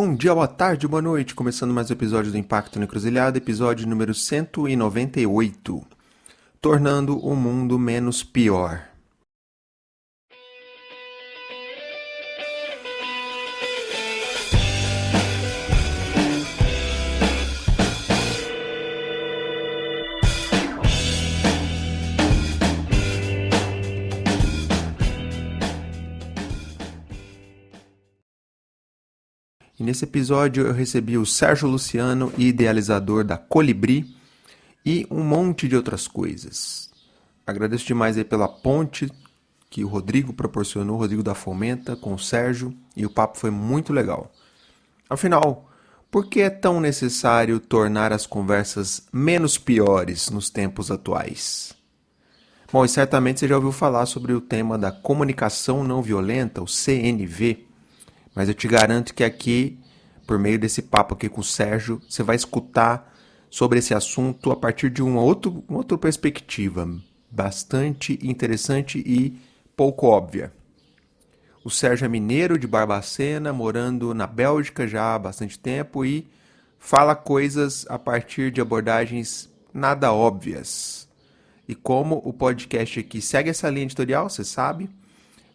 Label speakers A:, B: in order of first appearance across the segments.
A: Bom dia, boa tarde, boa noite. Começando mais um episódio do Impacto na Encruzilhada, episódio número 198. Tornando o mundo menos pior. E nesse episódio eu recebi o Sérgio Luciano, idealizador da Colibri, e um monte de outras coisas. Agradeço demais aí pela ponte que o Rodrigo proporcionou, o Rodrigo da Fomenta, com o Sérgio, e o papo foi muito legal. Afinal, por que é tão necessário tornar as conversas menos piores nos tempos atuais? Bom, e certamente você já ouviu falar sobre o tema da comunicação não violenta, o CNV, mas eu te garanto que aqui, por meio desse papo aqui com o Sérgio, você vai escutar sobre esse assunto a partir de uma outra perspectiva, bastante interessante e pouco óbvia. O Sérgio é mineiro de Barbacena, morando na Bélgica já há bastante tempo e fala coisas a partir de abordagens nada óbvias. E como o podcast aqui segue essa linha editorial, você sabe,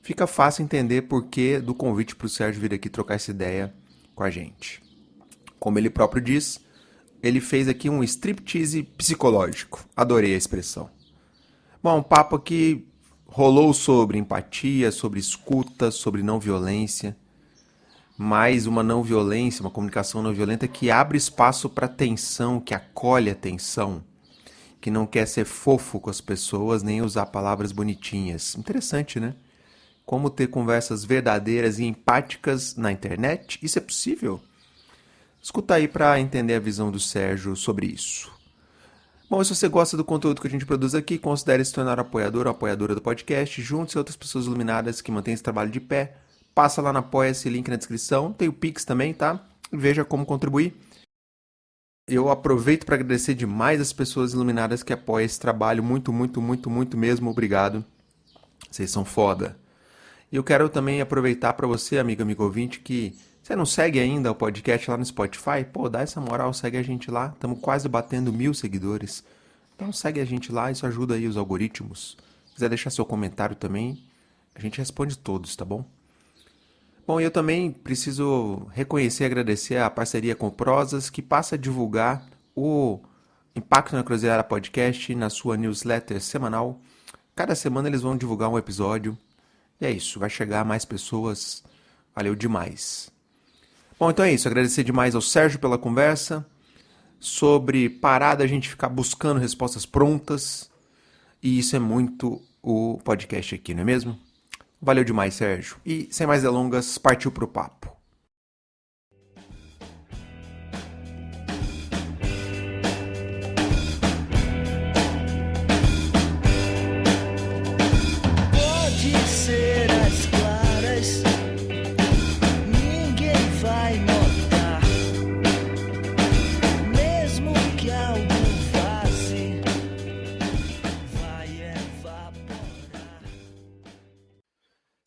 A: fica fácil entender por que do convite para o Sérgio vir aqui trocar essa ideia com a gente. Como ele próprio diz, ele fez aqui um striptease psicológico. Adorei a expressão. Bom, um papo aqui rolou sobre empatia, sobre escuta, sobre não violência. Mais uma não violência, uma comunicação não violenta que abre espaço para tensão, que acolhe a tensão, que não quer ser fofo com as pessoas, nem usar palavras bonitinhas. Interessante, né? Como ter conversas verdadeiras e empáticas na internet? Isso é possível? Escuta aí para entender a visão do Sérgio sobre isso. Bom, se você gosta do conteúdo que a gente produz aqui, considere se tornar apoiador ou apoiadora do podcast. Junte-se a outras pessoas iluminadas que mantêm esse trabalho de pé. Passa lá na Apoia-se, link na descrição. Tem o Pix também, tá? Veja como contribuir. Eu aproveito para agradecer demais as pessoas iluminadas que apoiam esse trabalho. Muito, muito, muito, muito mesmo. Obrigado. Vocês são foda. E eu quero também aproveitar para você, amigo ouvinte, que você não segue ainda o podcast lá no Spotify? Pô, dá essa moral, segue a gente lá. Estamos quase batendo 1000 seguidores. Então segue a gente lá, isso ajuda aí os algoritmos. Se quiser deixar seu comentário também, a gente responde todos, tá bom? Bom, eu também preciso reconhecer e agradecer a parceria com o Prosas, que passa a divulgar o Impacto na Encruzilhada Podcast na sua newsletter semanal. Cada semana eles vão divulgar um episódio. E é isso, vai chegar a mais pessoas. Valeu demais. Bom, então é isso. Agradecer demais ao Sérgio pela conversa. Sobre parar da gente ficar buscando respostas prontas. E isso é muito o podcast aqui, não é mesmo? Valeu demais, Sérgio. E sem mais delongas, partiu pro papo.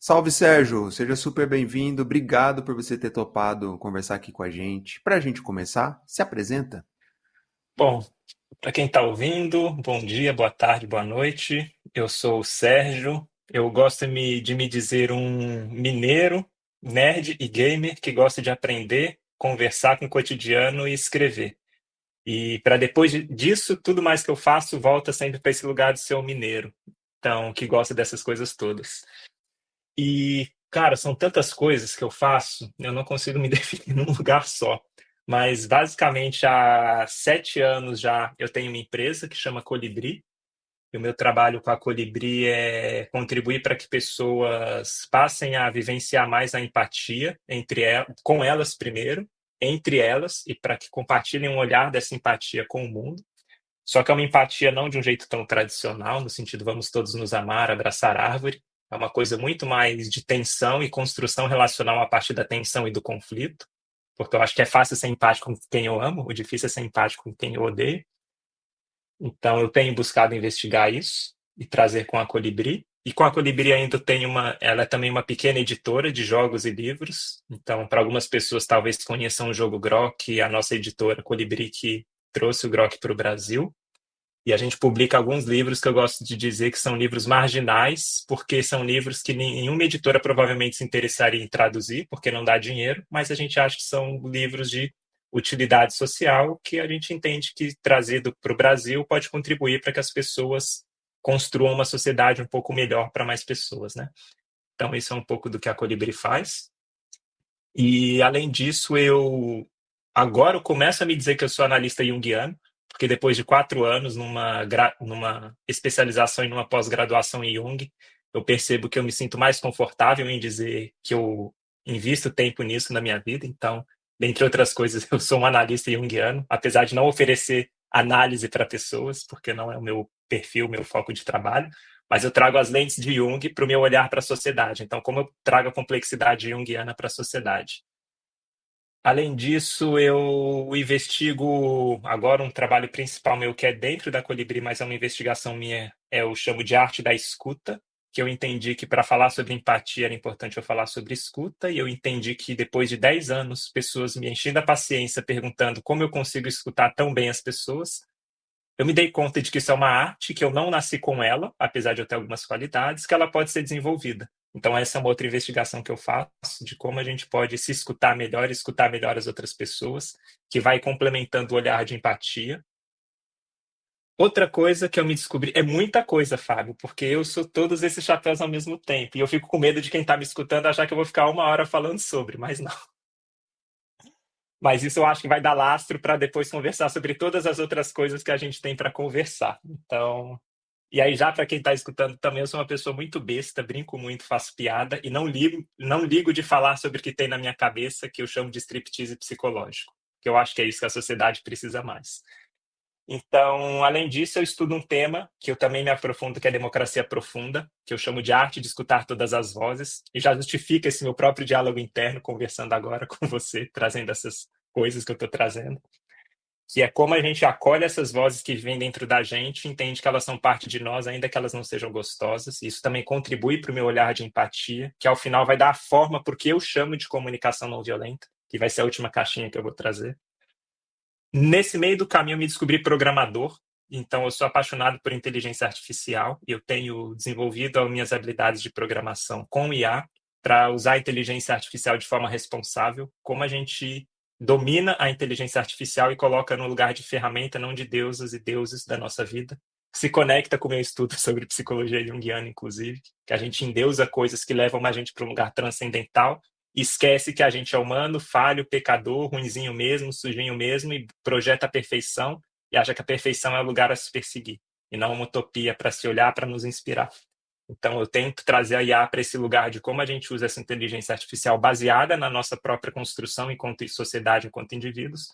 A: Salve, Sérgio! Seja super bem-vindo. Obrigado por você ter topado conversar aqui com a gente. Para a gente começar, se apresenta.
B: Bom, para quem está ouvindo, bom dia, boa tarde, boa noite. Eu sou o Sérgio. Eu gosto de me dizer um mineiro, nerd e gamer que gosta de aprender, conversar com o cotidiano e escrever. E para depois disso, tudo mais que eu faço volta sempre para esse lugar de ser um mineiro. Então, que gosta dessas coisas todas. E, cara, são tantas coisas que eu faço, eu não consigo me definir num lugar só. Mas, basicamente, há 7 anos já eu tenho uma empresa que chama Colibri. E o meu trabalho com a Colibri é contribuir para que pessoas passem a vivenciar mais a empatia com elas primeiro, entre elas, e para que compartilhem um olhar dessa empatia com o mundo. Só que é uma empatia não de um jeito tão tradicional, no sentido vamos todos nos amar, abraçar árvore. É uma coisa muito mais de tensão e construção relacional a partir da tensão e do conflito, porque eu acho que é fácil ser empático com quem eu amo, o difícil é ser empático com quem eu odeio. Então eu tenho buscado investigar isso e trazer com a Colibri. E com a Colibri ainda tem ela é também uma pequena editora de jogos e livros. Então, para algumas pessoas talvez conheçam o jogo Grok, a nossa editora Colibri que trouxe o Grok para o Brasil. E a gente publica alguns livros que eu gosto de dizer que são livros marginais, porque são livros que nenhuma editora provavelmente se interessaria em traduzir, porque não dá dinheiro, mas a gente acha que são livros de utilidade social que a gente entende que trazido para o Brasil pode contribuir para que as pessoas construam uma sociedade um pouco melhor para mais pessoas, né? Então, isso é um pouco do que a Colibri faz. E, além disso, agora eu começo a me dizer que eu sou analista junguiano, porque depois de 4 anos numa especialização e numa pós-graduação em Jung, eu percebo que eu me sinto mais confortável em dizer que eu invisto tempo nisso na minha vida. Então, dentre outras coisas, eu sou um analista junguiano, apesar de não oferecer análise para pessoas, porque não é o meu perfil, o meu foco de trabalho, mas eu trago as lentes de Jung para o meu olhar para a sociedade. Então, como eu trago a complexidade junguiana para a sociedade? Além disso, eu investigo agora um trabalho principal meu que é dentro da Colibri, mas é uma investigação minha, eu chamo de arte da escuta, que eu entendi que para falar sobre empatia era importante eu falar sobre escuta, e eu entendi que depois de 10 anos, pessoas me enchendo a paciência perguntando como eu consigo escutar tão bem as pessoas, eu me dei conta de que isso é uma arte, que eu não nasci com ela, apesar de eu ter algumas qualidades, que ela pode ser desenvolvida. Então, essa é uma outra investigação que eu faço, de como a gente pode se escutar melhor e escutar melhor as outras pessoas, que vai complementando o olhar de empatia. Outra coisa que eu me descobri, é muita coisa, Fábio, porque eu sou todos esses chapéus ao mesmo tempo, e eu fico com medo de quem está me escutando achar que eu vou ficar 1 hora falando sobre, mas não. Mas isso eu acho que vai dar lastro para depois conversar sobre todas as outras coisas que a gente tem para conversar. Então, e aí, já para quem está escutando também, eu sou uma pessoa muito besta, brinco muito, faço piada e não ligo de falar sobre o que tem na minha cabeça, que eu chamo de striptease psicológico, que eu acho que é isso que a sociedade precisa mais. Então, além disso, eu estudo um tema que eu também me aprofundo, que é a democracia profunda, que eu chamo de arte de escutar todas as vozes, e já justifica esse meu próprio diálogo interno, conversando agora com você, trazendo essas coisas que eu estou trazendo, que é como a gente acolhe essas vozes que vêm dentro da gente, entende que elas são parte de nós, ainda que elas não sejam gostosas. Isso também contribui para o meu olhar de empatia, que ao final vai dar a forma porque eu chamo de comunicação não violenta, que vai ser a última caixinha que eu vou trazer. Nesse meio do caminho, eu me descobri programador, então eu sou apaixonado por inteligência artificial e eu tenho desenvolvido as minhas habilidades de programação com IA para usar a inteligência artificial de forma responsável, como a gente domina a inteligência artificial e coloca no lugar de ferramenta, não de deusas e deuses da nossa vida. Se conecta com o meu estudo sobre psicologia junguiana, inclusive, que a gente endeusa coisas que levam a gente para um lugar transcendental, esquece que a gente é humano, falho, pecador, ruinzinho mesmo, sujinho mesmo, e projeta a perfeição e acha que a perfeição é o lugar a se perseguir, e não uma utopia para se olhar, para nos inspirar. Então, eu tento trazer a IA para esse lugar de como a gente usa essa inteligência artificial baseada na nossa própria construção enquanto sociedade, enquanto indivíduos,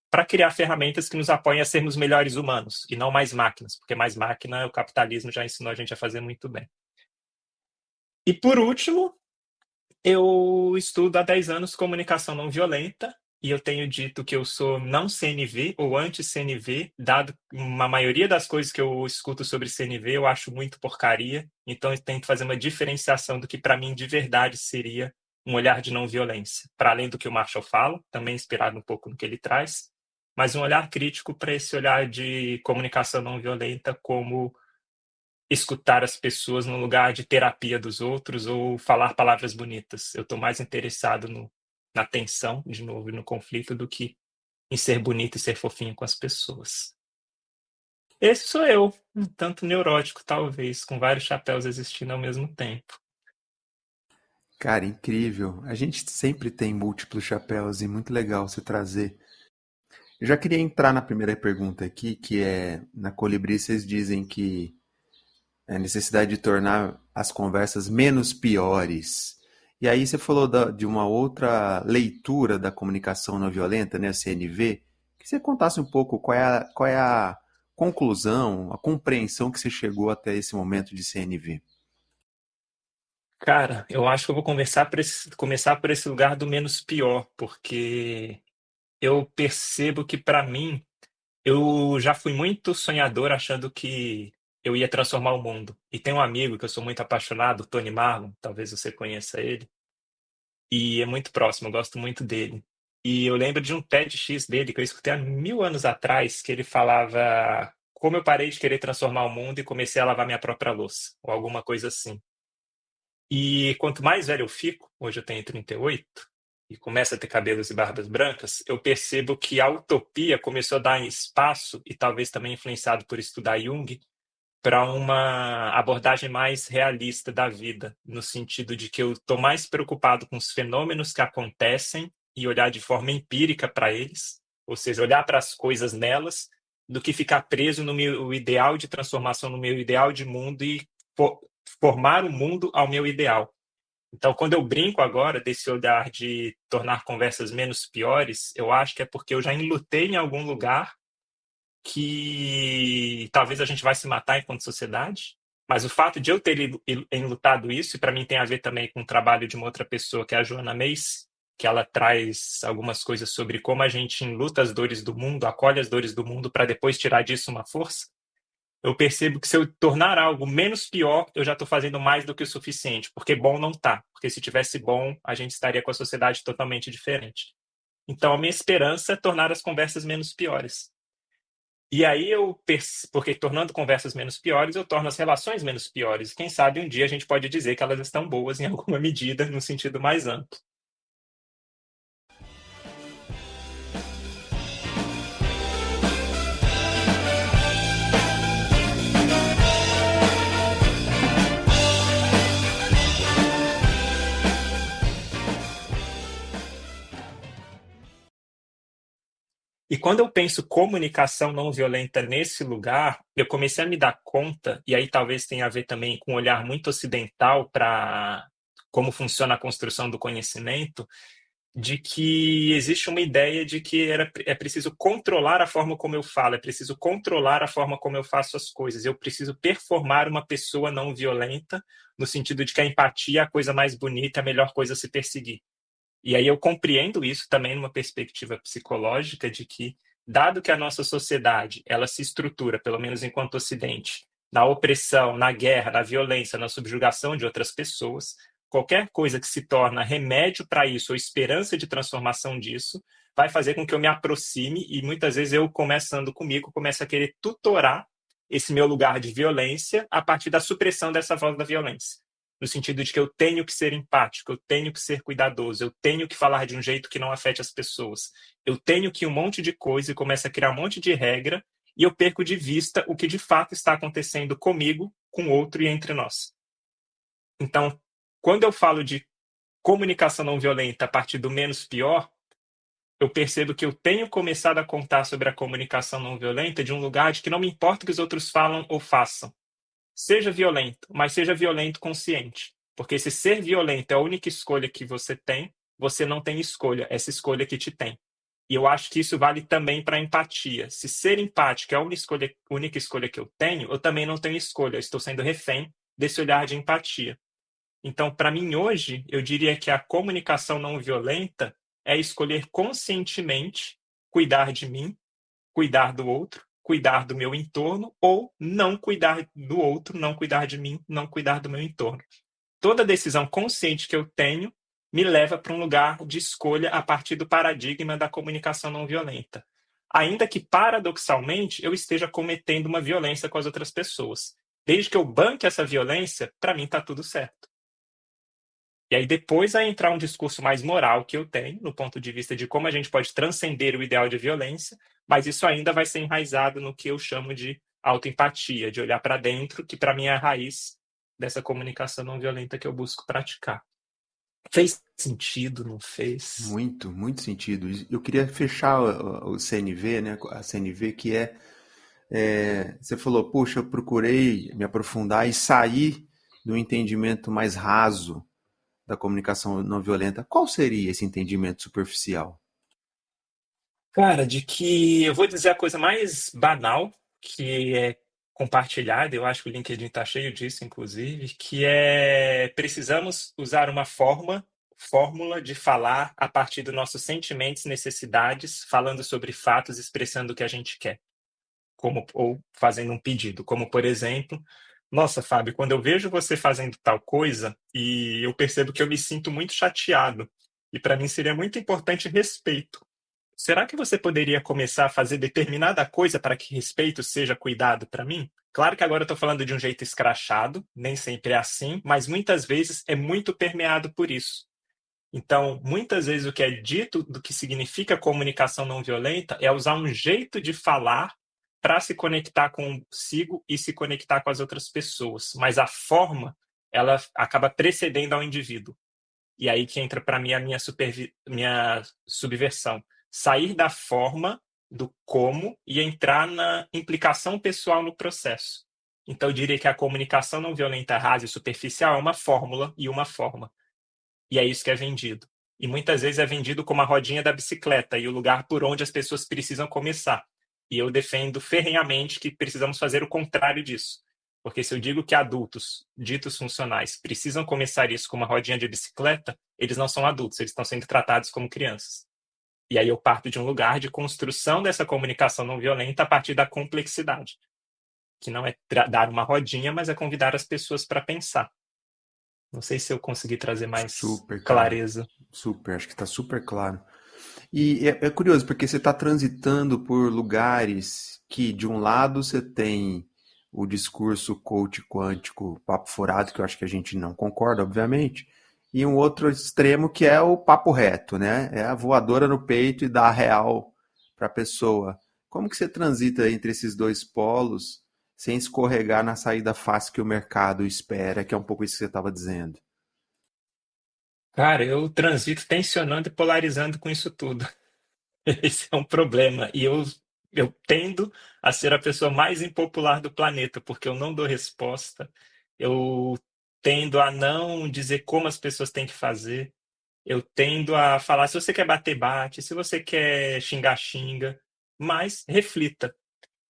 B: para criar ferramentas que nos apoiem a sermos melhores humanos e não mais máquinas, porque mais máquina o capitalismo já ensinou a gente a fazer muito bem. E por último, eu estudo há 10 anos comunicação não violenta e eu tenho dito que eu sou não CNV ou anti-CNV, dado uma maioria das coisas que eu escuto sobre CNV eu acho muito porcaria, então eu tento fazer uma diferenciação do que para mim de verdade seria um olhar de não violência, para além do que o Marshall fala, também inspirado um pouco no que ele traz, mas um olhar crítico para esse olhar de comunicação não violenta como escutar as pessoas no lugar de terapia dos outros ou falar palavras bonitas. Eu estou mais interessado na tensão, de novo, e no conflito, do que em ser bonito e ser fofinho com as pessoas. Esse sou eu, um tanto neurótico, talvez, com vários chapéus existindo ao mesmo tempo.
A: Cara, incrível. A gente sempre tem múltiplos chapéus e muito legal você trazer. Eu já queria entrar na primeira pergunta aqui, que é, na Colibri vocês dizem que é a necessidade de tornar as conversas menos piores. E aí você falou de uma outra leitura da comunicação não violenta, né, a CNV, que você contasse um pouco qual é a conclusão, a compreensão que você chegou até esse momento de CNV.
B: Cara, eu acho que eu vou começar por esse lugar do menos pior, porque eu percebo que, para mim, eu já fui muito sonhador achando que eu ia transformar o mundo. E tem um amigo que eu sou muito apaixonado, Tony Marlon, talvez você conheça ele, e é muito próximo, eu gosto muito dele. E eu lembro de um TEDx dele que eu escutei há 1000 anos atrás, que ele falava como eu parei de querer transformar o mundo e comecei a lavar minha própria louça, ou alguma coisa assim. E quanto mais velho eu fico, hoje eu tenho 38, e começo a ter cabelos e barbas brancas, eu percebo que a utopia começou a dar espaço, e talvez também influenciado por estudar Jung, para uma abordagem mais realista da vida, no sentido de que eu estou mais preocupado com os fenômenos que acontecem e olhar de forma empírica para eles, ou seja, olhar para as coisas nelas, do que ficar preso no meu ideal de transformação, no meu ideal de mundo e formar o mundo ao meu ideal. Então, quando eu brinco agora desse olhar de tornar conversas menos piores, eu acho que é porque eu já enlutei em algum lugar que talvez a gente vai se matar enquanto sociedade, mas o fato de eu ter enlutado isso, e para mim tem a ver também com o trabalho de uma outra pessoa, que é a Joana Mace, que ela traz algumas coisas sobre como a gente enluta as dores do mundo, acolhe as dores do mundo para depois tirar disso uma força. Eu percebo que se eu tornar algo menos pior, eu já estou fazendo mais do que o suficiente, porque bom não tá. Porque se tivesse bom, a gente estaria com a sociedade totalmente diferente. Então, a minha esperança é tornar as conversas menos piores. E aí porque tornando conversas menos piores, eu torno as relações menos piores. Quem sabe um dia a gente pode dizer que elas estão boas em alguma medida, no sentido mais amplo. E quando eu penso comunicação não violenta nesse lugar, eu comecei a me dar conta, e aí talvez tenha a ver também com um olhar muito ocidental para como funciona a construção do conhecimento, de que existe uma ideia de que é preciso controlar a forma como eu falo, é preciso controlar a forma como eu faço as coisas, eu preciso performar uma pessoa não violenta, no sentido de que a empatia é a coisa mais bonita, é a melhor coisa a se perseguir. E aí eu compreendo isso também numa perspectiva psicológica de que, dado que a nossa sociedade ela se estrutura, pelo menos enquanto Ocidente, na opressão, na guerra, na violência, na subjugação de outras pessoas, qualquer coisa que se torna remédio para isso ou esperança de transformação disso, vai fazer com que eu me aproxime e muitas vezes eu, começando comigo, comece a querer tutorar esse meu lugar de violência a partir da supressão dessa voz da violência, no sentido de que eu tenho que ser empático, eu tenho que ser cuidadoso, eu tenho que falar de um jeito que não afete as pessoas, eu tenho que um monte de coisa e começo a criar um monte de regra e eu perco de vista o que de fato está acontecendo comigo, com o outro e entre nós. Então, quando eu falo de comunicação não violenta a partir do menos pior, eu percebo que eu tenho começado a contar sobre a comunicação não violenta de um lugar de que não me importa o que os outros falam ou façam. Seja violento, mas seja violento consciente. Porque se ser violento é a única escolha que você tem, você não tem escolha, essa escolha que te tem. E eu acho que isso vale também para a empatia. Se ser empático é a única escolha que eu tenho, eu também não tenho escolha, eu estou sendo refém desse olhar de empatia. Então, para mim, hoje, eu diria que a comunicação não violenta é escolher conscientemente cuidar de mim, cuidar do outro, cuidar do meu entorno, ou não cuidar do outro, não cuidar de mim, não cuidar do meu entorno. Toda decisão consciente que eu tenho me leva para um lugar de escolha a partir do paradigma da comunicação não violenta. Ainda que, paradoxalmente, eu esteja cometendo uma violência com as outras pessoas. Desde que eu banque essa violência, para mim está tudo certo. E aí depois vai entrar um discurso mais moral que eu tenho, no ponto de vista de como a gente pode transcender o ideal de violência, mas isso ainda vai ser enraizado no que eu chamo de autoempatia, de olhar para dentro, que para mim é a raiz dessa comunicação não violenta que eu busco praticar. Fez sentido, não fez?
A: Muito, muito sentido. Eu queria fechar o CNV, né? A CNV que você falou, puxa, eu procurei me aprofundar e sair do entendimento mais raso da comunicação não violenta. Qual seria esse entendimento superficial?
B: Cara, de que eu vou dizer a coisa mais banal, que é compartilhada, eu acho que o LinkedIn está cheio disso, inclusive, que é precisamos usar uma fórmula de falar a partir dos nossos sentimentos, necessidades, falando sobre fatos, expressando o que a gente quer. ou fazendo um pedido, como por exemplo, nossa, Fábio, quando eu vejo você fazendo tal coisa e eu percebo que eu me sinto muito chateado, e para mim seria muito importante respeito. Será que você poderia começar a fazer determinada coisa para que respeito seja cuidado para mim? Claro que agora eu estou falando de um jeito escrachado, nem sempre é assim, mas muitas vezes é muito permeado por isso. Então, muitas vezes o que é dito do que significa comunicação não violenta é usar um jeito de falar para se conectar consigo e se conectar com as outras pessoas. Mas a forma, ela acaba precedendo ao indivíduo. E aí que entra para mim a minha subversão. Sair da forma, do como, e entrar na implicação pessoal no processo. Então, eu diria que a comunicação não violenta rasa e superficial é uma fórmula e uma forma. E é isso que é vendido. E muitas vezes é vendido como a rodinha da bicicleta e o lugar por onde as pessoas precisam começar. E eu defendo ferrenhamente que precisamos fazer o contrário disso. Porque se eu digo que adultos, ditos funcionais, precisam começar isso com uma rodinha de bicicleta, eles não são adultos, eles estão sendo tratados como crianças. E aí eu parto de um lugar de construção dessa comunicação não violenta a partir da complexidade, que não é dar uma rodinha, mas é convidar as pessoas para pensar. Não sei se eu consegui trazer mais
A: Super, cara.
B: clareza.
A: Super, acho que está super claro. E é curioso, porque você está transitando por lugares que, de um lado, você tem o discurso coach quântico, papo furado, que eu acho que a gente não concorda, obviamente, e um outro extremo que é o papo reto, né? É a voadora no peito e dar a real para a pessoa. Como que você transita entre esses dois polos sem escorregar na saída fácil que o mercado espera, que é um pouco isso que você estava dizendo?
B: Cara, eu transito tensionando e polarizando com isso tudo. Esse é um problema. E eu tendo a ser a pessoa mais impopular do planeta, porque eu não dou resposta. Eu tendo a não dizer como as pessoas têm que fazer. Eu tendo a falar, se você quer bater, bate. Se você quer xingar, xinga. Mas reflita.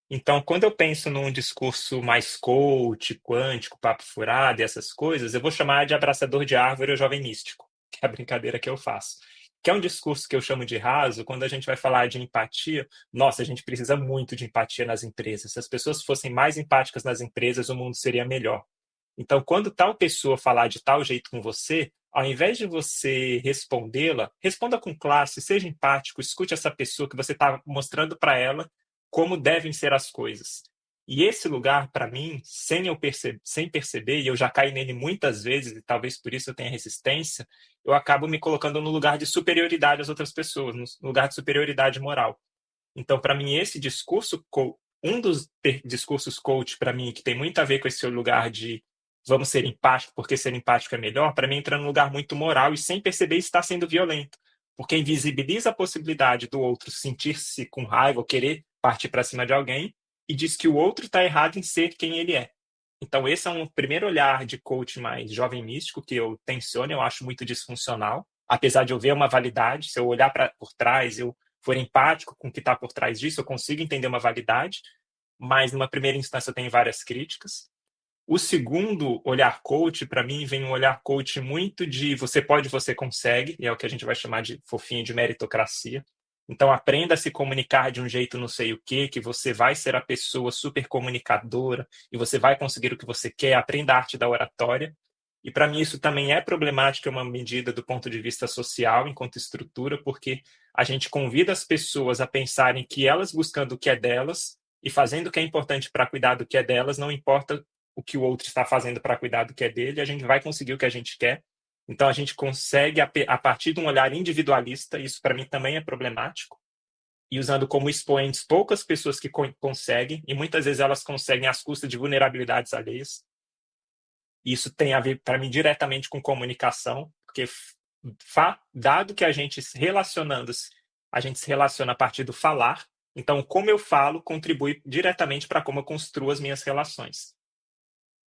B: Então, quando eu penso num discurso mais coach, quântico, papo furado e essas coisas, eu vou chamar de abraçador de árvore ou jovem místico, que é a brincadeira que eu faço. Que é um discurso que eu chamo de raso, quando a gente vai falar de empatia. Nossa, a gente precisa muito de empatia nas empresas. Se as pessoas fossem mais empáticas nas empresas, o mundo seria melhor. Então, quando tal pessoa falar de tal jeito com você, ao invés de você respondê-la, responda com classe, seja empático, escute essa pessoa que você está mostrando para ela como devem ser as coisas. E esse lugar, para mim, sem perceber, e eu já caí nele muitas vezes, e talvez por isso eu tenha resistência, eu acabo me colocando no lugar de superioridade às outras pessoas, no lugar de superioridade moral. Então, para mim, esse discurso, um dos discursos coach, para mim, que tem muito a ver com esse lugar de vamos ser empáticos porque ser empático é melhor, para mim entra num lugar muito moral e sem perceber está sendo violento. Porque invisibiliza a possibilidade do outro sentir-se com raiva ou querer partir para cima de alguém e diz que o outro está errado em ser quem ele é. Então, esse é um primeiro olhar de coach mais jovem místico que eu tensiono, eu acho muito disfuncional. Apesar de eu ver uma validade, se eu olhar por trás, eu for empático com o que está por trás disso, eu consigo entender uma validade, mas numa primeira instância eu tenho várias críticas. O segundo olhar coach, para mim, vem um olhar coach muito de você pode, você consegue, e é o que a gente vai chamar de fofinho de meritocracia. Então, aprenda a se comunicar de um jeito não sei o quê, que você vai ser a pessoa super comunicadora e você vai conseguir o que você quer, aprenda a arte da oratória. E para mim isso também é problemático, é uma medida do ponto de vista social, enquanto estrutura, porque a gente convida as pessoas a pensarem que elas buscando o que é delas e fazendo o que é importante para cuidar do que é delas, não importa o que o outro está fazendo para cuidar do que é dele, a gente vai conseguir o que a gente quer. Então a gente consegue, a partir de um olhar individualista, isso para mim também é problemático, e usando como expoentes poucas pessoas que conseguem, e muitas vezes elas conseguem às custas de vulnerabilidades alheias. Isso tem a ver, para mim, diretamente com comunicação, porque dado que a gente se relaciona a partir do falar, então como eu falo contribui diretamente para como eu construo as minhas relações.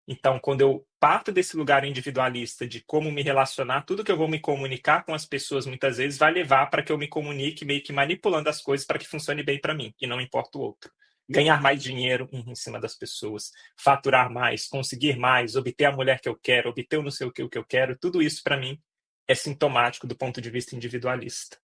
B: Então, quando eu parto desse lugar individualista de como me relacionar, tudo que eu vou me comunicar com as pessoas muitas vezes vai levar para que eu me comunique meio que manipulando as coisas para que funcione bem para mim, e não importa o outro. Ganhar mais dinheiro em cima das pessoas, faturar mais, conseguir mais, obter a mulher que eu quero, obter o não sei o que eu quero, tudo isso para mim é sintomático do ponto de vista individualista.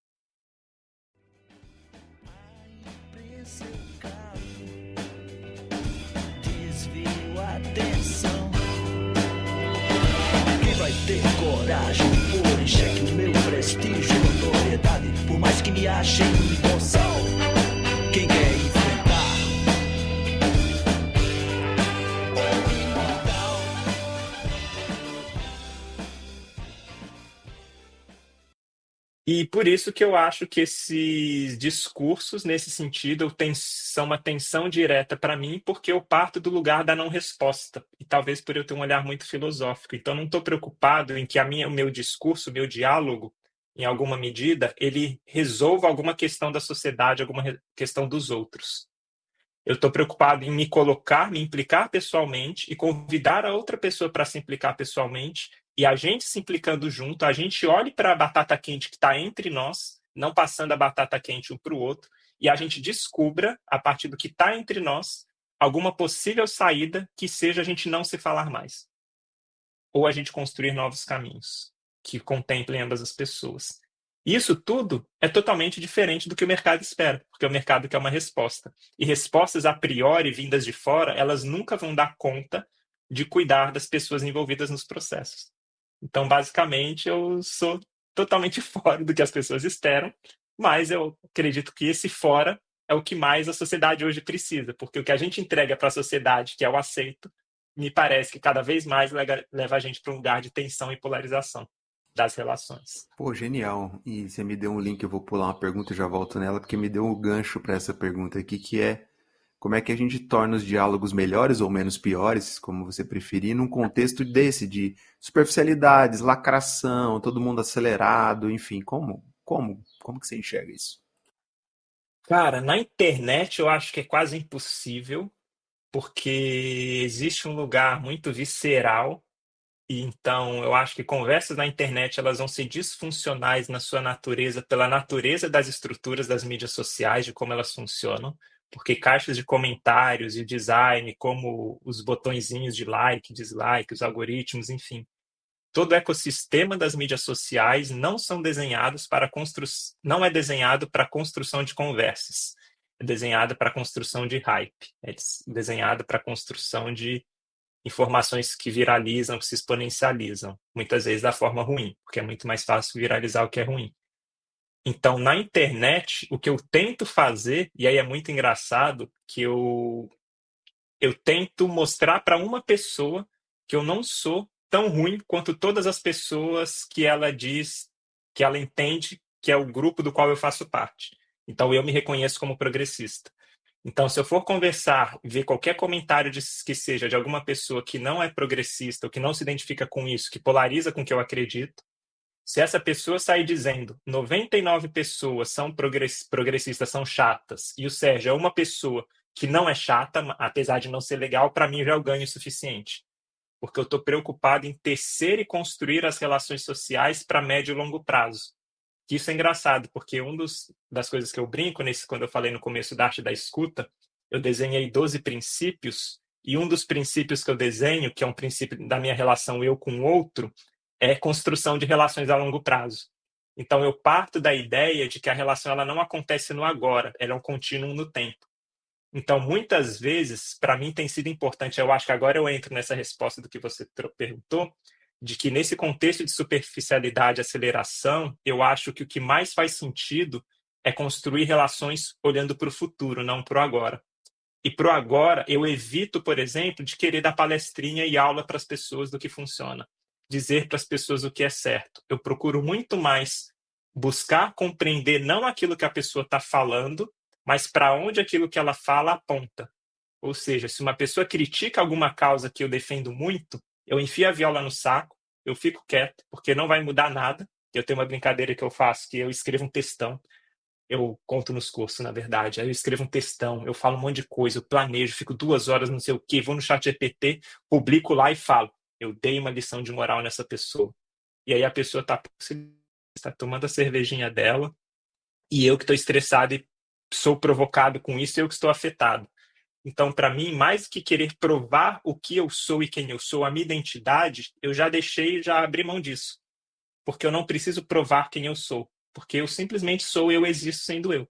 C: e achei emoção. Quem quer enfrentar o imortal?
B: E por isso que eu acho que esses discursos, nesse sentido, são uma tensão direta para mim, porque eu parto do lugar da não resposta. E talvez por eu ter um olhar muito filosófico. Então, não estou preocupado em que o meu discurso, o meu diálogo, em alguma medida, ele resolva alguma questão da sociedade, alguma questão dos outros. Eu estou preocupado em me colocar, me implicar pessoalmente e convidar a outra pessoa para se implicar pessoalmente. E a gente se implicando junto, a gente olhe para a batata quente que está entre nós, não passando a batata quente um para o outro, e a gente descubra, a partir do que está entre nós, alguma possível saída que seja a gente não se falar mais. Ou a gente construir novos caminhos que contemplem ambas as pessoas. Isso tudo é totalmente diferente do que o mercado espera, porque o mercado quer uma resposta. E respostas a priori vindas de fora, elas nunca vão dar conta de cuidar das pessoas envolvidas nos processos. Então, basicamente, eu sou totalmente fora do que as pessoas esperam, mas eu acredito que esse fora é o que mais a sociedade hoje precisa, porque o que a gente entrega para a sociedade, que é o aceito, me parece que cada vez mais leva a gente para um lugar de tensão e polarização das relações.
A: Pô, genial. E você me deu um link, eu vou pular uma pergunta e já volto nela, porque me deu um gancho para essa pergunta aqui, que é como é que a gente torna os diálogos melhores ou menos piores, como você preferir, num contexto desse, de superficialidades, lacração, todo mundo acelerado, enfim, como que você enxerga isso?
B: Cara, na internet eu acho que é quase impossível, porque existe um lugar muito visceral. E então, eu acho que conversas na internet elas vão ser disfuncionais na sua natureza, pela natureza das estruturas das mídias sociais, de como elas funcionam, porque caixas de comentários e o design, como os botõezinhos de like, dislike, os algoritmos, enfim, todo o ecossistema das mídias sociais não são desenhados não é desenhado para a construção de conversas, é desenhado para a construção de hype, é desenhado para a construção de informações que viralizam, que se exponencializam, muitas vezes da forma ruim, porque é muito mais fácil viralizar o que é ruim. Então, na internet, o que eu tento fazer, e aí é muito engraçado, que eu tento mostrar para uma pessoa que eu não sou tão ruim quanto todas as pessoas que ela diz, que ela entende que é o grupo do qual eu faço parte. Então, eu me reconheço como progressista. Então, se eu for conversar, ver qualquer comentário que seja de alguma pessoa que não é progressista, ou que não se identifica com isso, que polariza com o que eu acredito, se essa pessoa sair dizendo 99 pessoas são progressistas, são chatas, e o Sérgio é uma pessoa que não é chata, apesar de não ser legal, para mim já é o ganho suficiente. Porque eu estou preocupado em tecer e construir as relações sociais para médio e longo prazo. Isso é engraçado, porque das coisas que eu brinco, quando eu falei no começo da arte da escuta, eu desenhei 12 princípios, e um dos princípios que eu desenho, que é um princípio da minha relação eu com o outro, é construção de relações a longo prazo. Então eu parto da ideia de que a relação ela não acontece no agora, ela é um contínuo no tempo. Então, muitas vezes, para mim tem sido importante, eu acho que agora eu entro nessa resposta do que você perguntou, de que nesse contexto de superficialidade e aceleração, eu acho que o que mais faz sentido é construir relações olhando para o futuro, não para o agora. E para o agora, eu evito, por exemplo, de querer dar palestrinha e aula para as pessoas do que funciona, dizer para as pessoas o que é certo. Eu procuro muito mais buscar compreender não aquilo que a pessoa está falando, mas para onde aquilo que ela fala aponta. Ou seja, se uma pessoa critica alguma causa que eu defendo muito, eu enfio a viola no saco, eu fico quieto, porque não vai mudar nada. Eu tenho uma brincadeira que eu faço, que eu escrevo um textão, eu conto nos cursos, na verdade. Aí eu escrevo um textão, eu falo um monte de coisa, eu planejo, fico 2 horas, não sei o quê, vou no chat GPT, publico lá e falo. Eu dei uma lição de moral nessa pessoa. E aí a pessoa está tomando a cervejinha dela, e eu que estou estressado e sou provocado com isso, eu que estou afetado. Então, para mim, mais que querer provar o que eu sou e quem eu sou, a minha identidade, eu já deixei, já abri mão disso. Porque eu não preciso provar quem eu sou. Porque eu simplesmente sou, eu existo sendo eu.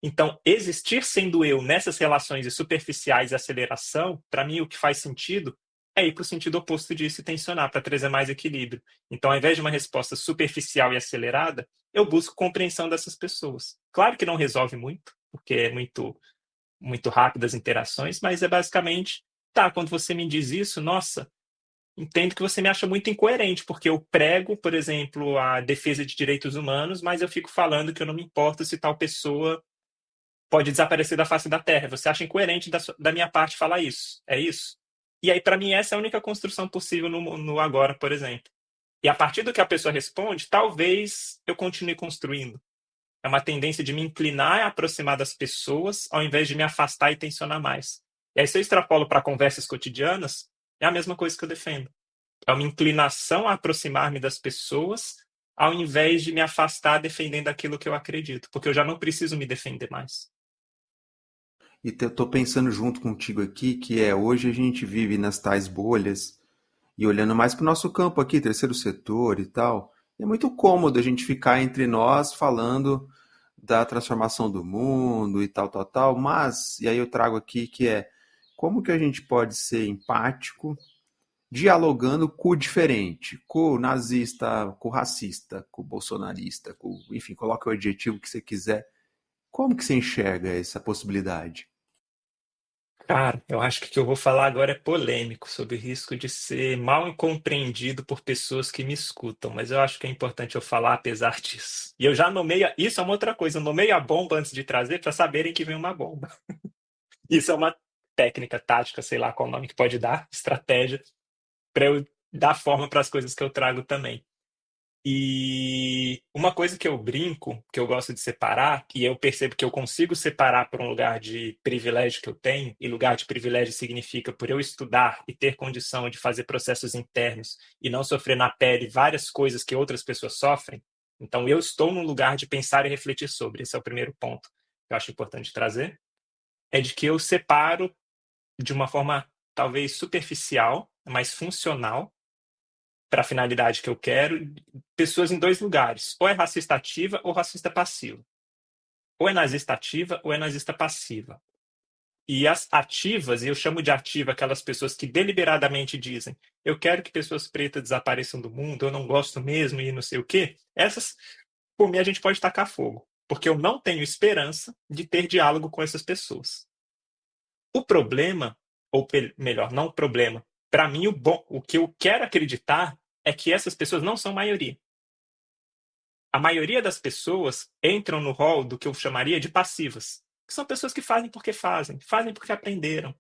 B: Então, existir sendo eu nessas relações de superficiais e aceleração, para mim, o que faz sentido é ir para o sentido oposto disso e tensionar, para trazer mais equilíbrio. Então, ao invés de uma resposta superficial e acelerada, eu busco compreensão dessas pessoas. Claro que não resolve muito, porque é muito rápido as interações, mas é basicamente, tá, quando você me diz isso, nossa, entendo que você me acha muito incoerente, porque eu prego, por exemplo, a defesa de direitos humanos, mas eu fico falando que eu não me importo se tal pessoa pode desaparecer da face da Terra. Você acha incoerente da minha parte falar isso? É isso? E aí, para mim, essa é a única construção possível no agora, por exemplo. E a partir do que a pessoa responde, talvez eu continue construindo. É uma tendência de me inclinar e aproximar das pessoas, ao invés de me afastar e tensionar mais. E aí, se eu extrapolo para conversas cotidianas, é a mesma coisa que eu defendo. É uma inclinação a aproximar-me das pessoas, ao invés de me afastar defendendo aquilo que eu acredito, porque eu já não preciso me defender mais.
A: E eu tô pensando junto contigo aqui que hoje a gente vive nas tais bolhas e olhando mais para o nosso campo aqui, terceiro setor e tal. É muito cômodo a gente ficar entre nós falando da transformação do mundo e tal, tal, tal, mas, e aí eu trago aqui que como que a gente pode ser empático dialogando com o diferente, com o nazista, com o racista, com o bolsonarista, enfim, coloque o adjetivo que você quiser. Como que você enxerga essa possibilidade?
B: Cara, eu acho que o que eu vou falar agora é polêmico, sobre o risco de ser mal compreendido por pessoas que me escutam, mas eu acho que é importante eu falar apesar disso. E eu já nomeio, isso é uma outra coisa, eu nomeio a bomba antes de trazer para saberem que vem uma bomba. Isso é uma técnica, tática, sei lá qual nome que pode dar, estratégia, para eu dar forma para as coisas que eu trago também. E uma coisa que eu brinco, que eu gosto de separar, e eu percebo que eu consigo separar por um lugar de privilégio que eu tenho, e lugar de privilégio significa por eu estudar e ter condição de fazer processos internos e não sofrer na pele várias coisas que outras pessoas sofrem. Então eu estou num lugar de pensar e refletir sobre. Esse é o primeiro ponto que eu acho importante trazer. É de que eu separo de uma forma talvez superficial, mas funcional, para a finalidade que eu quero, pessoas em dois lugares. Ou é racista ativa ou racista passiva. Ou é nazista ativa ou é nazista passiva. E as ativas, e eu chamo de ativa aquelas pessoas que deliberadamente dizem eu quero que pessoas pretas desapareçam do mundo, eu não gosto mesmo e não sei o quê, essas, por mim, a gente pode tacar fogo. Porque eu não tenho esperança de ter diálogo com essas pessoas. O problema, ou melhor, não o problema, para mim o que eu quero acreditar é que essas pessoas não são maioria. A maioria das pessoas entram no rol do que eu chamaria de passivas, que são pessoas que fazem porque aprenderam,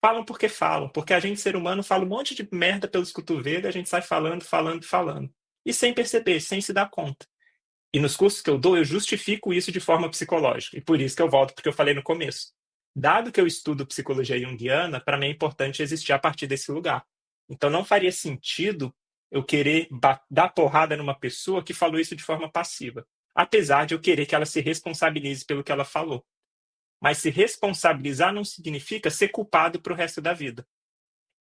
B: falam porque falam, porque a gente, ser humano, fala um monte de merda pelos cotovelos e a gente sai falando, falando, falando. E sem perceber, sem se dar conta. E nos cursos que eu dou, eu justifico isso de forma psicológica. E por isso que eu volto porque eu falei no começo. Dado que eu estudo psicologia junguiana, para mim é importante existir a partir desse lugar. Então não faria sentido eu querer dar porrada numa pessoa que falou isso de forma passiva. Apesar de eu querer que ela se responsabilize pelo que ela falou. Mas se responsabilizar não significa ser culpado para o resto da vida.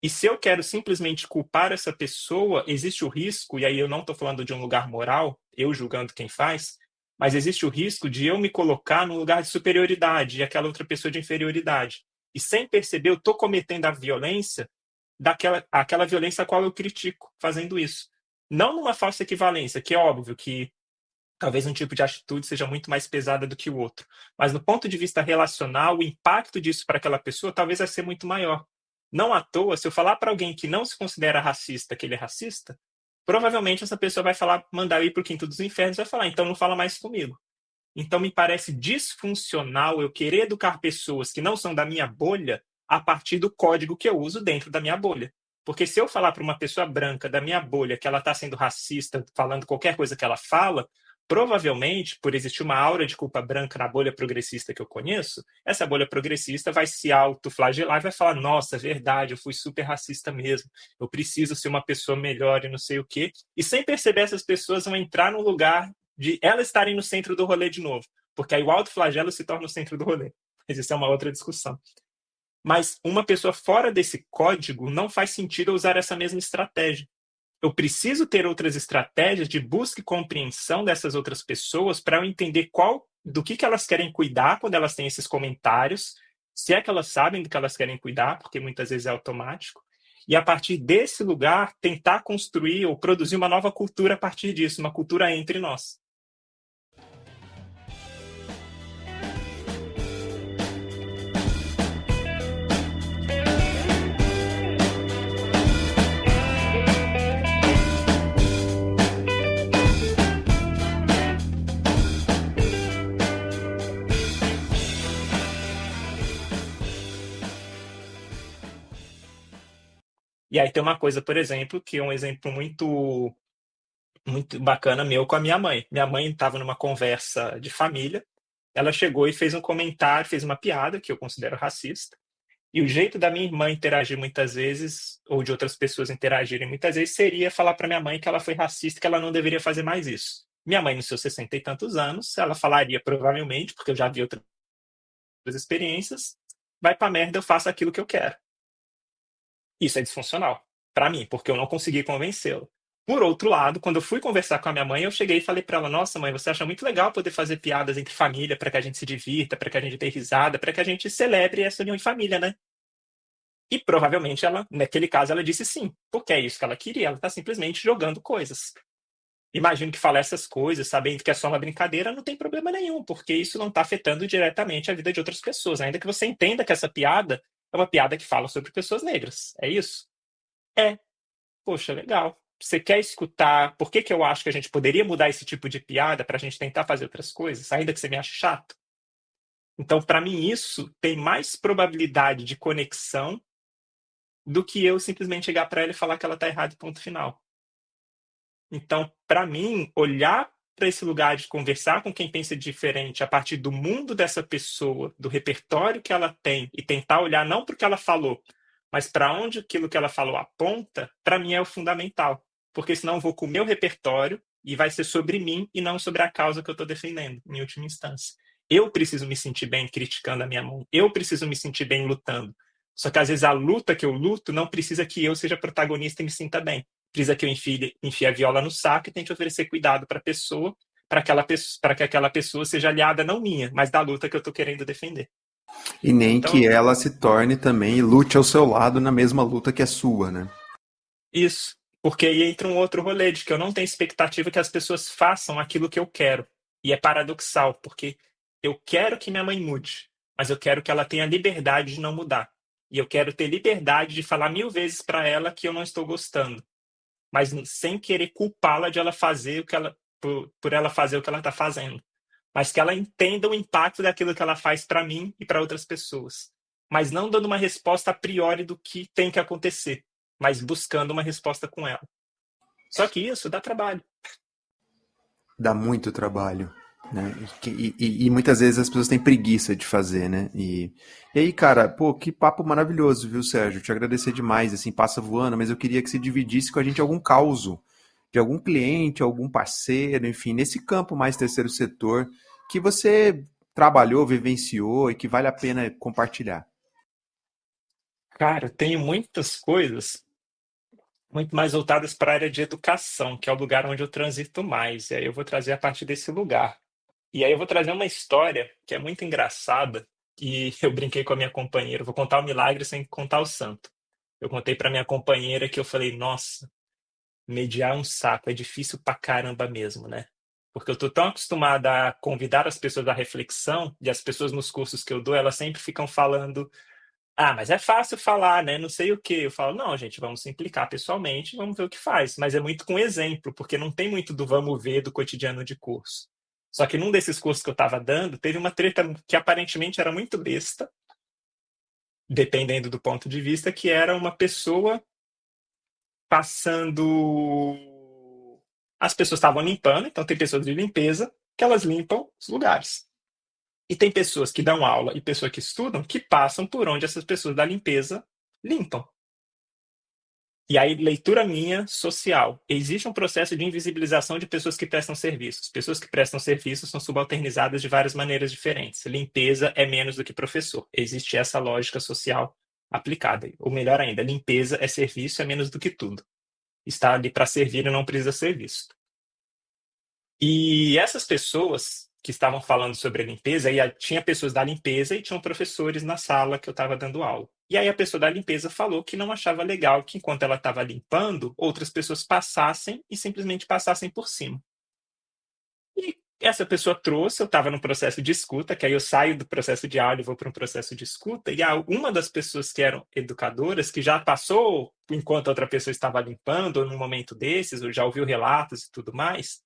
B: E se eu quero simplesmente culpar essa pessoa, existe o risco, e aí eu não estou falando de um lugar moral, eu julgando quem faz, mas existe o risco de eu me colocar num lugar de superioridade e aquela outra pessoa de inferioridade. E sem perceber, eu estou cometendo a violência aquela violência a qual eu critico fazendo isso. Não numa falsa equivalência, que é óbvio que talvez um tipo de atitude seja muito mais pesada do que o outro. Mas no ponto de vista relacional, o impacto disso para aquela pessoa talvez vai ser muito maior. Não à toa, se eu falar para alguém que não se considera racista que ele é racista, provavelmente essa pessoa vai falar, mandar eu ir para o quinto dos infernos, vai falar, então não fala mais comigo. Então me parece disfuncional eu querer educar pessoas que não são da minha bolha a partir do código que eu uso dentro da minha bolha. Porque se eu falar para uma pessoa branca da minha bolha que ela está sendo racista, falando qualquer coisa que ela fala, provavelmente, por existir uma aura de culpa branca na bolha progressista que eu conheço, essa bolha progressista vai se autoflagelar e vai falar, nossa, verdade, eu fui super racista mesmo, eu preciso ser uma pessoa melhor e não sei o quê. E sem perceber, essas pessoas vão entrar no lugar de elas estarem no centro do rolê de novo. Porque aí o autoflagelo se torna o centro do rolê. Mas isso é uma outra discussão. Mas uma pessoa fora desse código não faz sentido usar essa mesma estratégia. Eu preciso ter outras estratégias de busca e compreensão dessas outras pessoas para eu entender do que elas querem cuidar quando elas têm esses comentários, se é que elas sabem do que elas querem cuidar, porque muitas vezes é automático, e a partir desse lugar tentar construir ou produzir uma nova cultura a partir disso, uma cultura entre nós. E aí tem uma coisa, por exemplo, que é um exemplo muito bacana meu com a minha mãe. Minha mãe estava numa conversa de família, ela chegou e fez um comentário, fez uma piada que eu considero racista. E o jeito da minha irmã interagir muitas vezes, ou de outras pessoas interagirem muitas vezes, seria falar para minha mãe que ela foi racista, que ela não deveria fazer mais isso. Minha mãe, nos seus 60 e tantos anos, ela falaria provavelmente, porque eu já vi outras experiências, vai pra merda, eu faço aquilo que eu quero. Isso é disfuncional para mim, porque eu não consegui convencê-la. Por outro lado, quando eu fui conversar com a minha mãe, eu cheguei e falei para ela: Nossa, mãe, você acha muito legal poder fazer piadas entre família para que a gente se divirta, para que a gente dê risada, para que a gente celebre essa união em família, né? E provavelmente ela, naquele caso, ela disse sim, porque é isso que ela queria. Ela está simplesmente jogando coisas. Imagino que falar essas coisas, sabendo que é só uma brincadeira, não tem problema nenhum, porque isso não está afetando diretamente a vida de outras pessoas. Ainda que você entenda que essa piada é uma piada que fala sobre pessoas negras. É isso? É. Poxa, legal. Você quer escutar por que que eu acho que a gente poderia mudar esse tipo de piada para a gente tentar fazer outras coisas, ainda que você me ache chato? Então, para mim, isso tem mais probabilidade de conexão do que eu simplesmente chegar para ela e falar que ela está errada e ponto final. Então, para mim, olhar para esse lugar de conversar com quem pensa diferente a partir do mundo dessa pessoa, do repertório que ela tem, e tentar olhar não para o que ela falou, mas para onde aquilo que ela falou aponta, para mim é o fundamental. Porque senão eu vou com o meu repertório e vai ser sobre mim e não sobre a causa que eu estou defendendo, em última instância. Eu preciso me sentir bem criticando a minha mãe. Eu preciso me sentir bem lutando. Só que às vezes a luta que eu luto não precisa que eu seja protagonista e me sinta bem. Precisa que eu enfie a viola no saco e tente oferecer cuidado para a pessoa, para que aquela pessoa seja aliada não minha, mas da luta que eu estou querendo defender.
A: E nem que
B: Então,
A: ela se torne também e lute ao seu lado na mesma luta que é sua, né?
B: isso. Porque aí entra um outro rolê de que eu não tenho expectativa que as pessoas façam aquilo que eu quero. E é paradoxal, porque eu quero que minha mãe mude, mas eu quero que ela tenha liberdade de não mudar. E eu quero ter liberdade de falar 1000 vezes para ela que eu não estou gostando, mas sem querer culpá-la de ela fazer o que ela por ela fazer o que ela está fazendo, mas que ela entenda o impacto daquilo que ela faz para mim e para outras pessoas, mas não dando uma resposta a priori do que tem que acontecer, mas buscando uma resposta com ela. Só que isso dá trabalho.
A: Dá muito trabalho, né? E muitas vezes as pessoas têm preguiça de fazer, né? E aí, cara, pô, que papo maravilhoso, viu, Sérgio? Te agradecer demais, assim, passa voando, mas eu queria que você dividisse com a gente algum causo de algum cliente, algum parceiro, enfim, nesse campo mais terceiro setor que você trabalhou, vivenciou e que vale a pena compartilhar.
B: Cara, eu tenho muitas coisas muito mais voltadas para a área de educação, que é o lugar onde eu transito mais. E aí eu vou trazer a partir desse lugar. E aí eu vou trazer uma história que é muito engraçada, e eu brinquei com a minha companheira, vou contar o milagre sem contar o santo. Eu contei para minha companheira que eu falei: Nossa, mediar é um saco, é difícil pra caramba mesmo, né? Porque eu tô tão acostumada a convidar as pessoas à reflexão, e as pessoas nos cursos que eu dou, elas sempre ficam falando: Ah, mas é fácil falar, né? Não sei o quê. Eu falo: Não, gente, vamos se implicar pessoalmente, vamos ver o que faz. Mas é muito com exemplo, porque não tem muito do vamos ver do cotidiano de curso. Só que num desses cursos que eu estava dando, teve uma treta que aparentemente era muito besta, dependendo do ponto de vista, que era uma pessoa passando. As pessoas estavam limpando, então tem pessoas de limpeza que elas limpam os lugares. E tem pessoas que dão aula e pessoas que estudam que passam por onde essas pessoas da limpeza limpam. E aí, leitura minha, social. Existe um processo de invisibilização de pessoas que prestam serviços. Pessoas que prestam serviços são subalternizadas de várias maneiras diferentes. Limpeza é menos do que professor. Existe essa lógica social aplicada. Ou melhor ainda, limpeza é serviço, é menos do que tudo. Está ali para servir e não precisa ser visto. E essas pessoas que estavam falando sobre a limpeza, tinha pessoas da limpeza e tinham professores na sala que eu estava dando aula. E aí a pessoa da limpeza falou que não achava legal que enquanto ela estava limpando, outras pessoas passassem e simplesmente passassem por cima. E essa pessoa trouxe, eu estava num processo de escuta, que aí eu saio do processo de áudio e vou para um processo de escuta, e uma das pessoas que eram educadoras, que já passou enquanto a outra pessoa estava limpando, ou num momento desses, ou já ouviu relatos e tudo mais,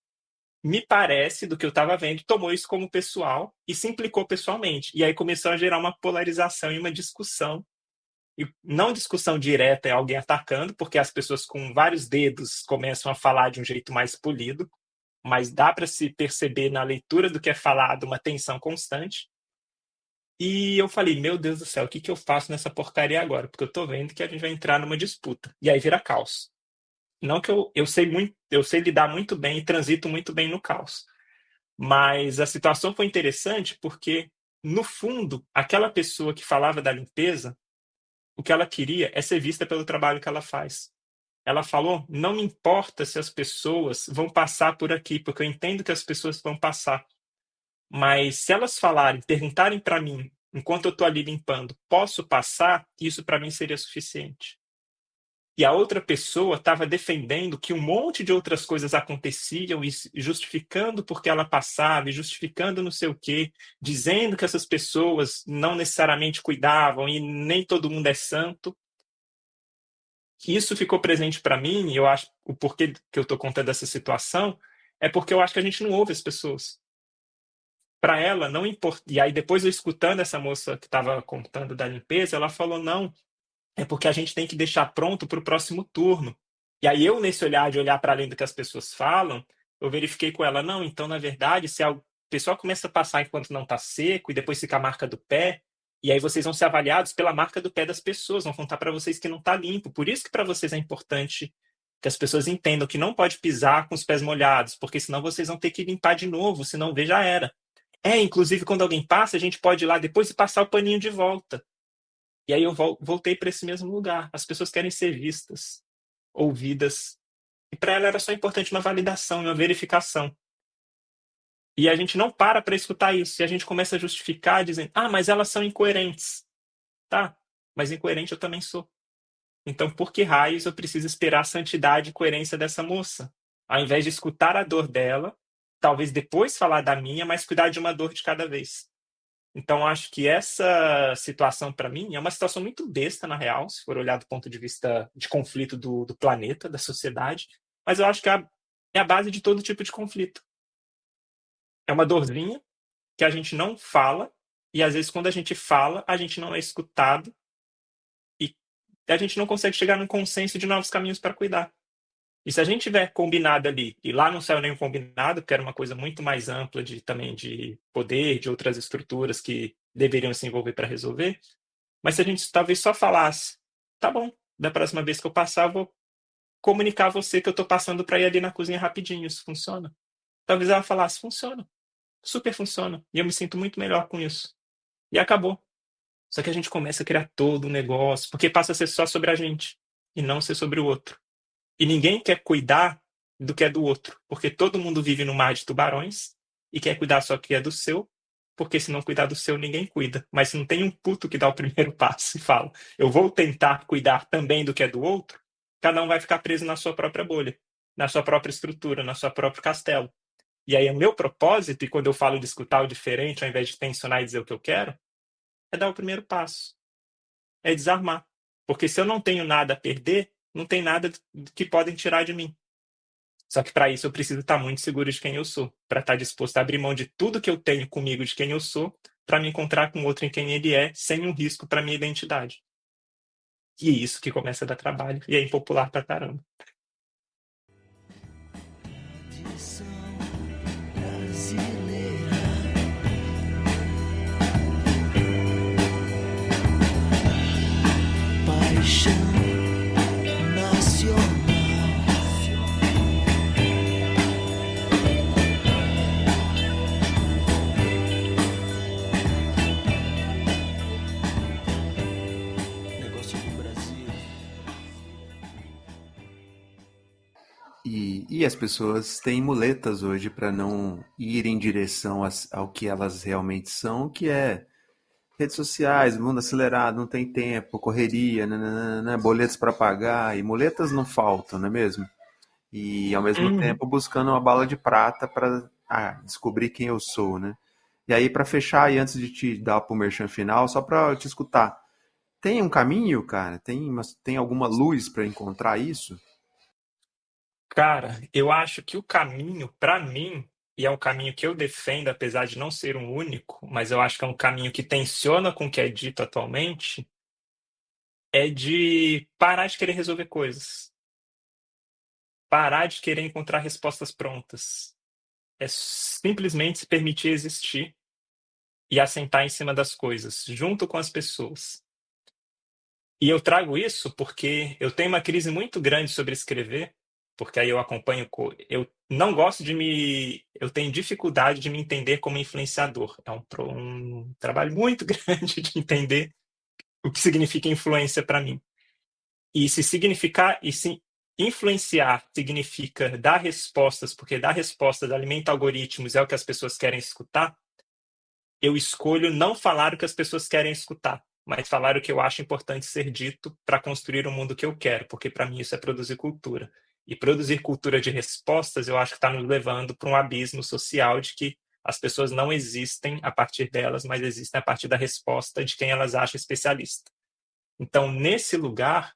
B: me parece, do que eu estava vendo, tomou isso como pessoal e se implicou pessoalmente. E aí começou a gerar uma polarização e uma discussão. E não discussão direta, é alguém atacando, porque as pessoas com vários dedos começam a falar de um jeito mais polido, mas dá para se perceber na leitura do que é falado uma tensão constante. E eu falei, meu Deus do céu, o que que eu faço nessa porcaria agora? Porque eu tô vendo que a gente vai entrar numa disputa. E aí vira caos. Não que eu sei muito, eu sei lidar muito bem e transito muito bem no caos. Mas a situação foi interessante porque, no fundo, aquela pessoa que falava da limpeza, o que ela queria é ser vista pelo trabalho que ela faz. Ela falou: não me importa se as pessoas vão passar por aqui, porque eu entendo que as pessoas vão passar. Mas se elas falarem, perguntarem para mim, enquanto eu estou ali limpando, posso passar? Isso para mim seria suficiente. E a outra pessoa estava defendendo que um monte de outras coisas aconteciam e justificando porque ela passava, e justificando não sei o quê, dizendo que essas pessoas não necessariamente cuidavam e nem todo mundo é santo. Isso ficou presente para mim, e eu acho o porquê que eu estou contando essa situação é porque eu acho que a gente não ouve as pessoas. Para ela, não importa. E aí, depois eu escutando essa moça que estava contando da limpeza, ela falou: não, é porque a gente tem que deixar pronto para o próximo turno. E aí, eu, nesse olhar de olhar para além do que as pessoas falam, eu verifiquei com ela: não, então, na verdade, se o pessoal começa a passar enquanto não está seco, e depois fica a marca do pé, e aí vocês vão ser avaliados pela marca do pé das pessoas, vão contar para vocês que não está limpo. Por isso que para vocês é importante que as pessoas entendam que não pode pisar com os pés molhados, porque senão vocês vão ter que limpar de novo, senão vê, já era. Inclusive, quando alguém passa, a gente pode ir lá depois e passar o paninho de volta. E aí eu voltei para esse mesmo lugar. As pessoas querem ser vistas, ouvidas. E para ela era só importante uma validação, uma verificação. E a gente não para escutar isso. E a gente começa a justificar dizendo: ah, mas elas são incoerentes. Tá, mas incoerente eu também sou. Então, por que raios eu preciso esperar a santidade e coerência dessa moça? Ao invés de escutar a dor dela, talvez depois falar da minha, mas cuidar de uma dor de cada vez. Então, acho que essa situação, para mim, é uma situação muito besta, na real, se for olhar do ponto de vista de conflito do planeta, da sociedade. Mas eu acho que é a base de todo tipo de conflito. É uma dorzinha que a gente não fala, e às vezes, quando a gente fala, a gente não é escutado, e a gente não consegue chegar num consenso de novos caminhos para cuidar. E se a gente tiver combinado ali, e lá não saiu nenhum combinado, porque era uma coisa muito mais ampla também de poder, de outras estruturas que deveriam se envolver para resolver, mas se a gente talvez só falasse: tá bom, da próxima vez que eu passar, eu vou comunicar a você que eu estou passando para ir ali na cozinha rapidinho, isso funciona? Talvez ela falasse: funciona, super funciona, e eu me sinto muito melhor com isso. E acabou. Só que a gente começa a criar todo um negócio, porque passa a ser só sobre a gente, e não ser sobre o outro. E ninguém quer cuidar do que é do outro, porque todo mundo vive no mar de tubarões e quer cuidar só que é do seu, porque se não cuidar do seu, ninguém cuida. Mas se não tem um puto que dá o primeiro passo e fala: eu vou tentar cuidar também do que é do outro, cada um vai ficar preso na sua própria bolha, na sua própria estrutura, na sua próprio castelo. E aí o meu propósito, e quando eu falo de escutar o diferente, ao invés de tensionar e dizer o que eu quero, é dar o primeiro passo, é desarmar. Porque se eu não tenho nada a perder, não tem nada que podem tirar de mim. Só que para isso eu preciso estar muito seguro de quem eu sou, para estar disposto a abrir mão de tudo que eu tenho comigo de quem eu sou, para me encontrar com outro em quem ele é, sem um risco para minha identidade. E é isso que começa a dar trabalho e é impopular pra caramba.
C: Tradição brasileira, paixão nacional. Negócio do Brasil.
A: E as pessoas têm muletas hoje para não ir em direção ao que elas realmente são, que é redes sociais, mundo acelerado, não tem tempo, correria, né, boletos para pagar, e muletas não faltam, não é mesmo? E ao mesmo
B: Uhum.
A: tempo buscando uma bala de prata para descobrir quem eu sou, né? E aí, para fechar, e antes de te dar pro merchan final, só para te escutar, tem um caminho, cara? Tem alguma luz para encontrar isso?
B: Cara, eu acho que o caminho, para mim, e é um caminho que eu defendo, apesar de não ser um único, mas eu acho que é um caminho que tensiona com o que é dito atualmente, é de parar de querer resolver coisas. Parar de querer encontrar respostas prontas. É simplesmente se permitir existir e assentar em cima das coisas, junto com as pessoas. E eu trago isso porque eu tenho uma crise muito grande sobre escrever, porque aí eu acompanho. Eu não gosto de me. Eu tenho dificuldade de me entender como influenciador. É um trabalho muito grande de entender o que significa influência para mim. E se significar. E se influenciar significa dar respostas, porque dar respostas alimenta algoritmos, é o que as pessoas querem escutar, eu escolho não falar o que as pessoas querem escutar, mas falar o que eu acho importante ser dito para construir o mundo que eu quero, porque para mim isso é produzir cultura. E produzir cultura de respostas, eu acho que está nos levando para um abismo social de que as pessoas não existem a partir delas, mas existem a partir da resposta de quem elas acham especialista. Então, nesse lugar,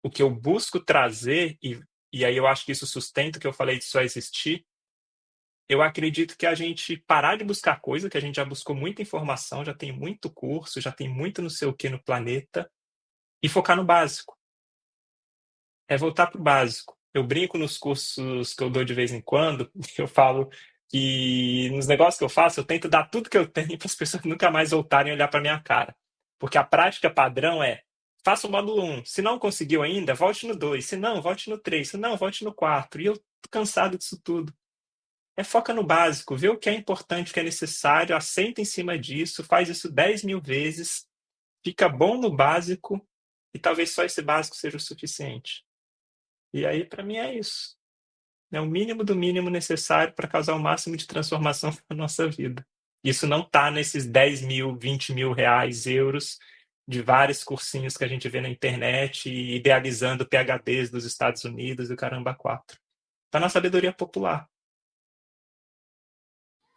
B: o que eu busco trazer, e aí eu acho que isso sustenta o que eu falei de só existir, eu acredito que a gente parar de buscar coisa, que a gente já buscou muita informação, já tem muito curso, já tem muito não sei o que no planeta, e focar no básico. É voltar para o básico. Eu brinco nos cursos que eu dou de vez em quando, eu falo que nos negócios que eu faço, eu tento dar tudo que eu tenho para as pessoas nunca mais voltarem a olhar para minha cara. Porque a prática padrão é: faça o módulo 1. Se não conseguiu ainda, volte no 2. Se não, volte no 3. Se não, volte no 4. E eu tô cansado disso tudo. Foca no básico, vê o que é importante, o que é necessário, assenta em cima disso, faz isso 10.000 vezes, fica bom no básico e talvez só esse básico seja o suficiente. E aí, para mim, é isso. É o mínimo do mínimo necessário para causar o máximo de transformação na nossa vida. Isso não está nesses 10.000, 20.000 reais, euros de vários cursinhos que a gente vê na internet e idealizando PhDs dos Estados Unidos e o caramba quatro. Está na sabedoria popular.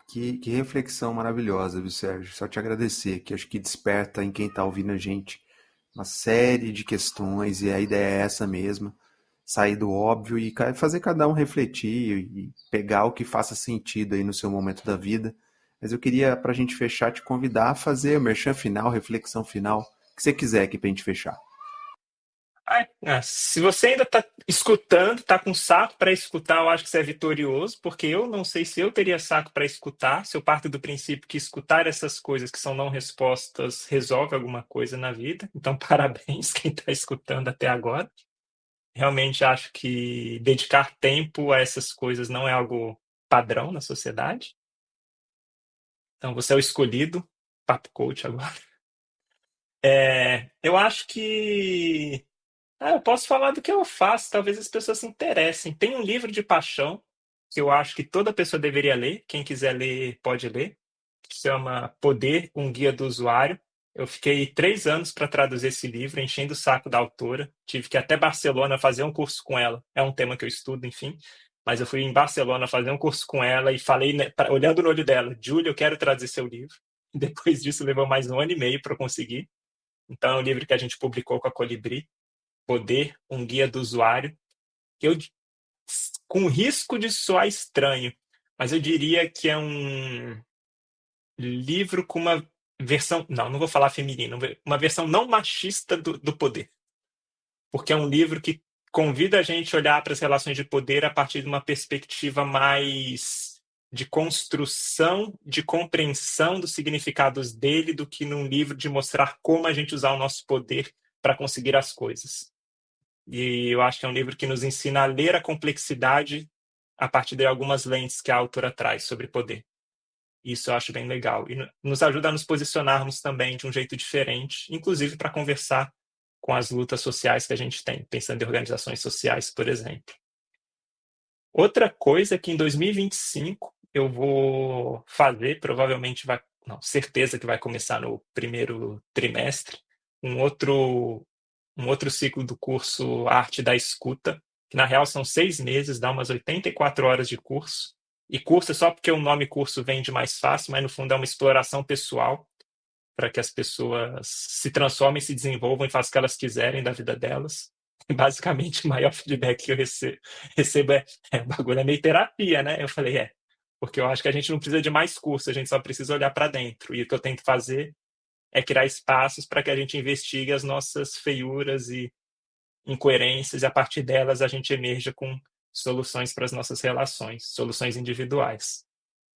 A: Que reflexão maravilhosa, viu, Sérgio? Só te agradecer, que acho que desperta em quem está ouvindo a gente uma série de questões, e a ideia é essa mesma, sair do óbvio e fazer cada um refletir e pegar o que faça sentido aí no seu momento da vida. Mas eu queria, para a gente fechar, te convidar a fazer o merchan final, reflexão final, o que você quiser aqui para a gente fechar.
B: Se você ainda está escutando, está com saco para escutar, eu acho que você é vitorioso, porque eu não sei se eu teria saco para escutar, se eu parto do princípio que escutar essas coisas que são não respostas resolve alguma coisa na vida. Então, parabéns quem está escutando até agora. Realmente acho que dedicar tempo a essas coisas não é algo padrão na sociedade. Então, você é o escolhido, papo coach agora. Eu acho que eu posso falar do que eu faço, talvez as pessoas se interessem. Tem um livro de paixão que eu acho que toda pessoa deveria ler, quem quiser ler, pode ler, que se chama Poder, um Guia do Usuário. Eu fiquei 3 anos para traduzir esse livro, enchendo o saco da autora. Tive que ir até Barcelona fazer um curso com ela. É um tema que eu estudo, enfim. Mas eu fui em Barcelona fazer um curso com ela e falei, né, olhando no olho dela: Júlia, eu quero traduzir seu livro. Depois disso, levou mais 1 ano e meio para eu conseguir. Então, é um livro que a gente publicou com a Colibri. Poder, um guia do usuário. Eu, com risco de soar estranho, mas eu diria que é um livro com uma versão, não vou falar feminino, uma versão não machista do poder. Porque é um livro que convida a gente a olhar para as relações de poder a partir de uma perspectiva mais de construção, de compreensão dos significados dele, do que num livro de mostrar como a gente usar o nosso poder para conseguir as coisas. E eu acho que é um livro que nos ensina a ler a complexidade a partir de algumas lentes que a autora traz sobre poder. Isso eu acho bem legal. E nos ajuda a nos posicionarmos também de um jeito diferente, inclusive para conversar com as lutas sociais que a gente tem, pensando em organizações sociais, por exemplo. Outra coisa é que em 2025 eu vou fazer, provavelmente não, certeza que vai começar no primeiro trimestre, um outro, um outro ciclo do curso Arte da Escuta, que na real são 6 meses, dá umas 84 horas de curso. E curso é só porque o nome curso vende mais fácil, mas no fundo é uma exploração pessoal para que as pessoas se transformem, se desenvolvam e façam o que elas quiserem da vida delas. E basicamente, o maior feedback que eu recebo o bagulho é meio terapia, né? Eu falei, porque eu acho que a gente não precisa de mais curso, a gente só precisa olhar para dentro. E o que eu tento fazer é criar espaços para que a gente investigue as nossas feiuras e incoerências, e a partir delas a gente emerja com soluções para as nossas relações, soluções individuais.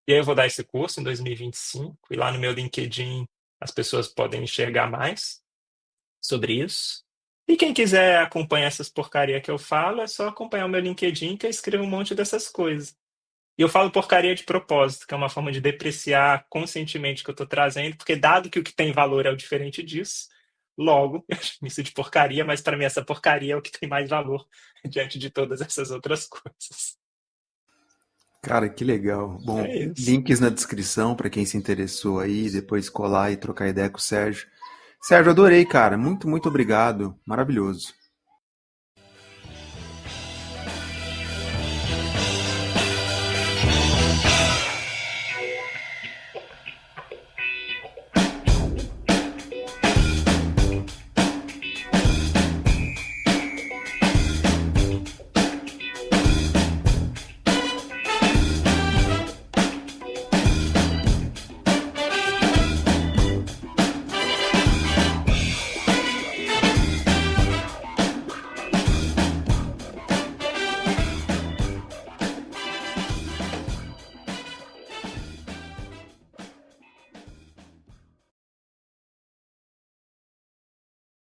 B: E aí eu vou dar esse curso em 2025, e lá no meu LinkedIn as pessoas podem enxergar mais sobre isso. E quem quiser acompanhar essas porcaria que eu falo, é só acompanhar o meu LinkedIn, que eu escrevo um monte dessas coisas. E eu falo porcaria de propósito, que é uma forma de depreciar conscientemente o que eu estou trazendo, porque dado que o que tem valor é o diferente disso, logo, eu chamo isso de porcaria, mas para mim essa porcaria é o que tem mais valor diante de todas essas outras coisas.
A: Cara, que legal. Bom,
B: É isso.
A: links na descrição para quem se interessou aí, depois colar e trocar ideia com o Sérgio. Sérgio, adorei, cara. Muito, muito obrigado. Maravilhoso.